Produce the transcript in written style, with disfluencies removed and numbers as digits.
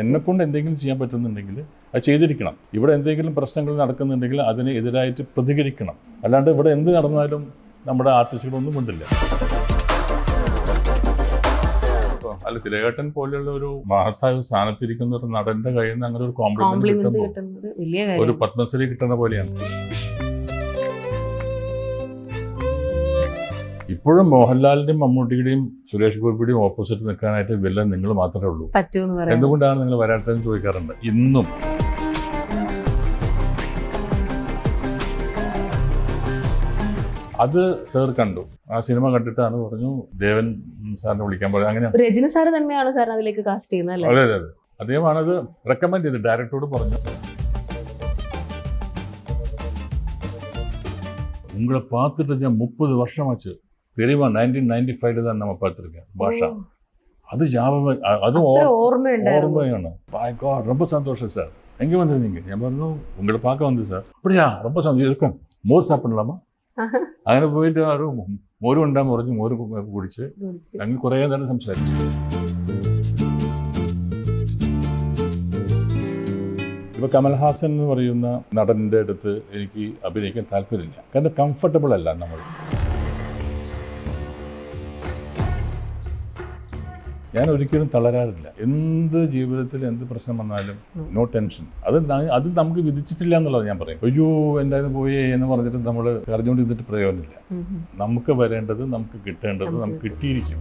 എന്നെക്കൊണ്ട് എന്തെങ്കിലും ചെയ്യാൻ പറ്റുന്നുണ്ടെങ്കിൽ അത് ചെയ്തിരിക്കണം. ഇവിടെ എന്തെങ്കിലും പ്രശ്നങ്ങൾ നടക്കുന്നുണ്ടെങ്കിൽ അതിന് എതിരായിട്ട് പ്രതികരിക്കണം. അല്ലാണ്ട് ഇവിടെ എന്ത് നടന്നാലും നമ്മുടെ ആർട്ടിസ്റ്റുകളൊന്നും കൊണ്ടില്ല. അല്ല, തിലകേട്ടൻ പോലെയുള്ള ഒരു മഹത്തായ സ്ഥാനത്തിരിക്കുന്ന ഒരു നടന്റെ കയ്യിൽ നിന്ന് അങ്ങനെ ഒരു കോംപ്ലിമെന്റ് കിട്ടുമ്പോൾ ഒരു പത്മശ്രീ കിട്ടുന്ന പോലെയാണ്. ഇപ്പോഴും മോഹൻലാലിന്റെയും മമ്മൂട്ടിയുടെയും സുരേഷ് ഗോപിയുടെയും ഓപ്പോസിറ്റ് നിൽക്കാനായിട്ട് വില്ലൻ നിങ്ങൾ മാത്രമേ ഉള്ളൂ. എന്തുകൊണ്ടാണ് നിങ്ങൾ വരാത്തതെന്ന് ചോദിക്കാറുണ്ട് ഇന്നും. അത് സാർ കണ്ടു, ആ സിനിമ കണ്ടിട്ടാണ് പറഞ്ഞു ദേവൻ സാറിനെ വിളിക്കാൻ പറഞ്ഞു. അങ്ങനെ രജനി സാർ തന്നെയാണോ സാർ അതിലേക്ക് കാസ്റ്റ് ചെയ്യുന്നത്? അതെ അതെ അതെ, അദ്ദേഹമാണത് റെക്കമെൻഡ് ചെയ്ത് ഡയറക്ടറോട് പറഞ്ഞു. உங்களை பார்த்துட்டு ഞാൻ 30 வருஷமாச்சு தெரியுமா, 1995 தான் நம்ம பார்த்துருக்கேன் பாஷா. அது ஞாபகம், அதுவும் ஓர்மையான. ரொம்ப சந்தோஷம் சார், எங்கே வந்திருந்தீங்க? ഞാൻ പറഞ്ഞു உங்களை பார்க்க வந்து சார். அப்படியா, ரொம்ப சந்தோஷம். இருக்கும் മോര് സാപ്പിടലാമോ? അങ്ങനെ പോയിട്ട് ഒരു മോര് ഉണ്ടാകുമ്പോൾ പറഞ്ഞു, മോര് കുടിച്ച് ഞങ്ങൾ കുറേ നേരം സംസാരിച്ചു. ഇപ്പോൾ കമൽഹാസൻ എന്ന് പറയുന്ന നടൻ്റെ അടുത്ത് എനിക്ക് അഭിനയിക്കാൻ താല്പര്യമില്ല. കാരണം കംഫർട്ടബിൾ അല്ല നമ്മൾ. ഞാൻ ഒരിക്കലും തളരാറില്ല. എന്ത് ജീവിതത്തിൽ എന്ത് പ്രശ്നം വന്നാലും നോ ടെൻഷൻ. അത് നമുക്ക് വിധിച്ചിട്ടില്ല എന്നുള്ളത് ഞാൻ പറയും. അയ്യോ എൻ്റെ അത് പോയേ എന്ന് പറഞ്ഞിട്ട് നമ്മൾ കരഞ്ഞുകൊണ്ട് ഇരുന്നിട്ട് പ്രയോജനമില്ല. നമുക്ക് വരേണ്ടത്, നമുക്ക് കിട്ടേണ്ടത് നമുക്ക് കിട്ടിയിരിക്കും.